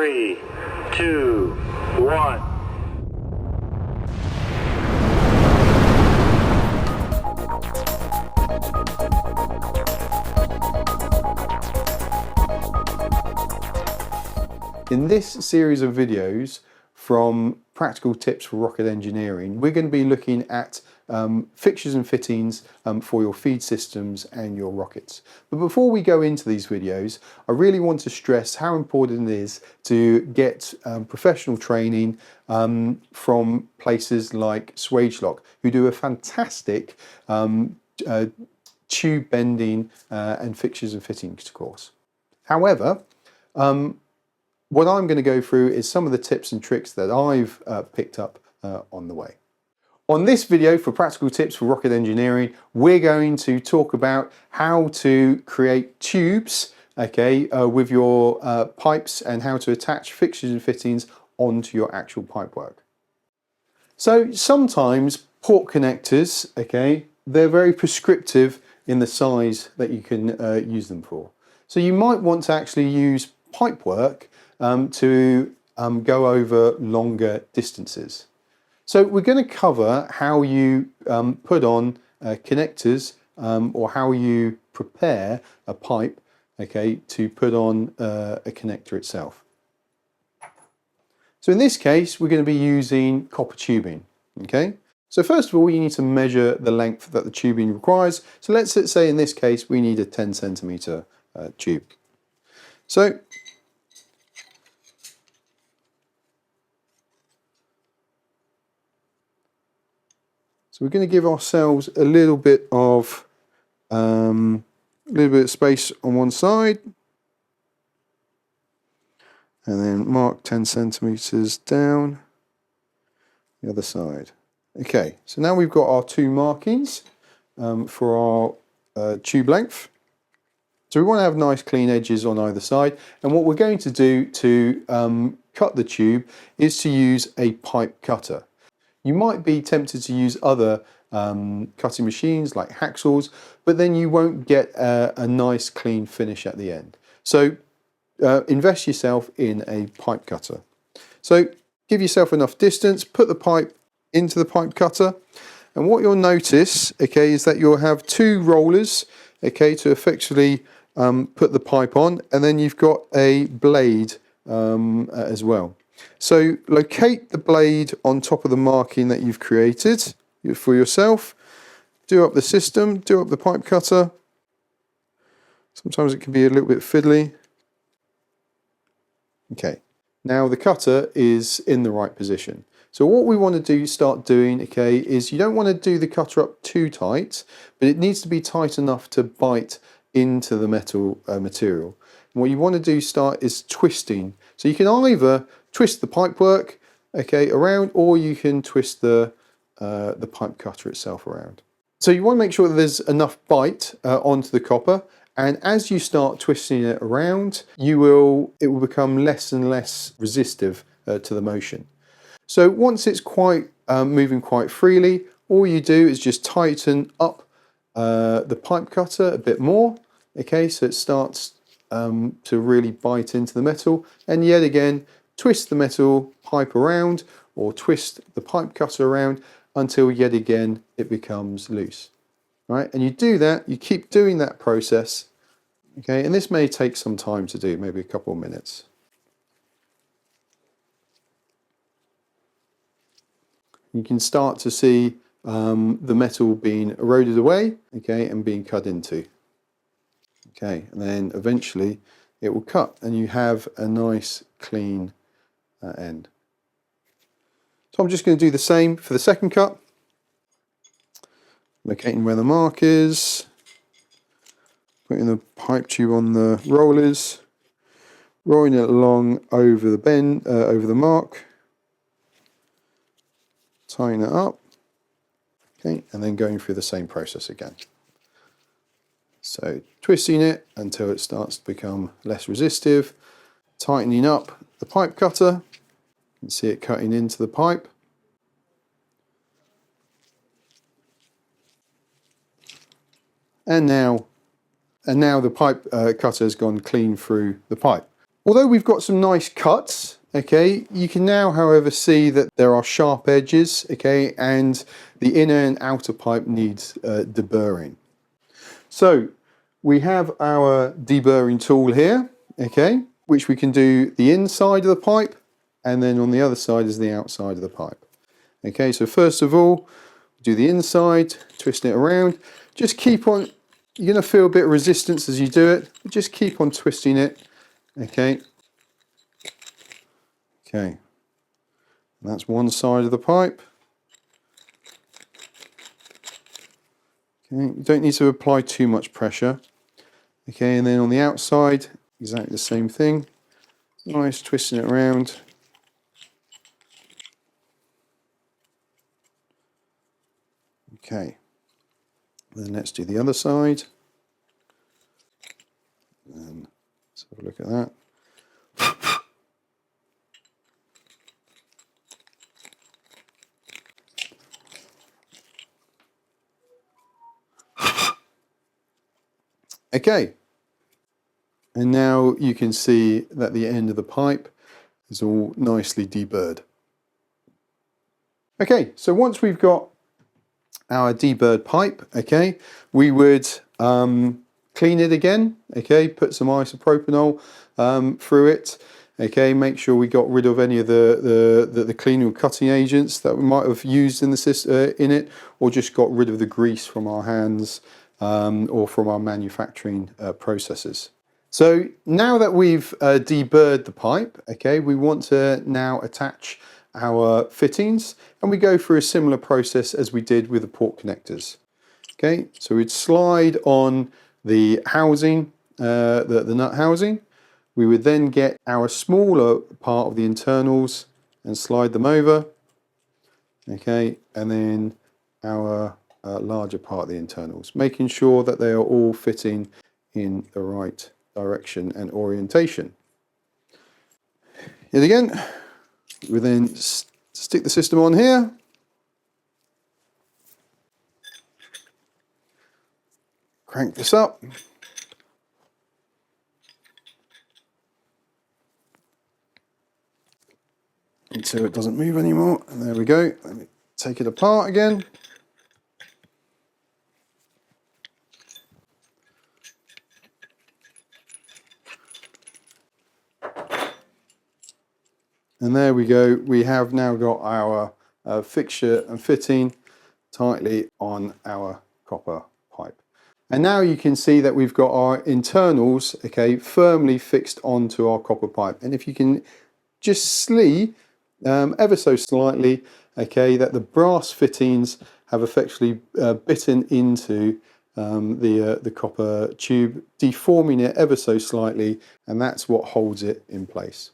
3, 2, 1. In this series of videos from Practical Tips for Rocket Engineering, we're going to be looking at fixtures and fittings for your feed systems and your rockets. But before we go into these videos, I really want to stress how important it is to get professional training from places like Swagelock, who do a fantastic tube bending and fixtures and fittings course. However, what I'm going to go through is some of the tips and tricks that I've picked up on the way. On this video for Practical Tips for Rocket Engineering, we're going to talk about how to create tubes, with your pipes and how to attach fixtures and fittings onto your actual pipework. So sometimes port connectors, they're very prescriptive in the size that you can use them for. So you might want to actually use pipework to go over longer distances. So we're going to cover how you put on connectors or how you prepare a pipe, to put on a connector itself. So in this case, we're going to be using copper tubing. So first of all, you need to measure the length that the tubing requires. So let's say in this case, we need a 10 centimeter tube. So we're going to give ourselves a little bit of space on one side, and then mark 10 centimeters down the other side. Okay, so now we've got our two markings for our tube length. So we want to have nice clean edges on either side, and what we're going to do to cut the tube is to use a pipe cutter. You might be tempted to use other cutting machines like hacksaws, but then you won't get a nice clean finish at the end. So invest yourself in a pipe cutter. So give yourself enough distance, put the pipe into the pipe cutter, and what you'll notice, is that you'll have two rollers, to effectively put the pipe on, and then you've got a blade as well. So locate the blade on top of the marking that you've created for yourself. Do up the system, do up the pipe cutter. Sometimes it can be a little bit fiddly. Okay, now the cutter is in the right position. So what we want to start doing, is you don't want to do the cutter up too tight, but it needs to be tight enough to bite into the metal material. And what you want to start is twisting. So you can either twist the pipework, around, or you can twist the pipe cutter itself around. So you want to make sure that there's enough bite onto the copper, and as you start twisting it around, it will become less and less resistive to the motion. So once it's moving quite freely, all you do is just tighten up the pipe cutter a bit more, so it starts to really bite into the metal, and yet again twist the metal pipe around or twist the pipe cutter around until yet again it becomes loose. Right? And you do that, you keep doing that process, and this may take some time to do, maybe a couple of minutes. You can start to see the metal being eroded away, and being cut into. And then eventually it will cut and you have a nice clean end. So I'm just going to do the same for the second cut. Locating where the mark is, putting the pipe tube on the rollers, rolling it along over the bend, over the mark, tying it up, and then going through the same process again. So twisting it until it starts to become less resistive, tightening up the pipe cutter, you can see it cutting into the pipe. And now the pipe cutter has gone clean through the pipe. Although we've got some nice cuts, okay, you can now, however, see that there are sharp edges, okay, and the inner and outer pipe needs deburring. So we have our deburring tool here, okay, which we can do the inside of the pipe, and then on the other side is the outside of the pipe. Okay, so first of all, do the inside, twisting it around. Just keep on, you're going to feel a bit of resistance as you do it, but just keep on twisting it, okay. Okay, that's one side of the pipe. Okay, you don't need to apply too much pressure. Okay, and then on the outside, exactly the same thing. Nice, twisting it around. Okay, then let's do the other side. And let's have a look at that. Okay, and now you can see that the end of the pipe is all nicely deburred. Okay, so once we've got our deburred pipe, okay, we would clean it again, okay, put some isopropanol through it, okay, make sure we got rid of any of the cleaning or cutting agents that we might have used in the in it, or just got rid of the grease from our hands or from our manufacturing processes. So now that we've deburred the pipe, okay, we want to now attach our fittings, and we go through a similar process as we did with the port connectors. Okay, so we'd slide on the housing, the nut housing. We would then get our smaller part of the internals and slide them over. Okay, and then our larger part of the internals, making sure that they are all fitting in the right direction and orientation. Yet again, we then stick the system on here. Crank this up. Until it doesn't move anymore. And there we go. Let me take it apart again. And there we go. We have now got our fixture and fitting tightly on our copper pipe. And now you can see that we've got our internals, okay, firmly fixed onto our copper pipe. And if you can just see ever so slightly, okay, that the brass fittings have effectively bitten into the copper tube, deforming it ever so slightly, and that's what holds it in place.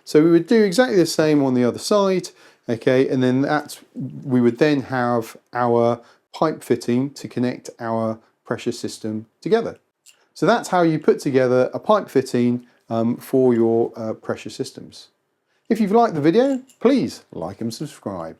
So we would do exactly the same on the other side, okay, and then we would then have our pipe fitting to connect our pressure system together. So that's how you put together a pipe fitting for your pressure systems. If you've liked the video, please like and subscribe.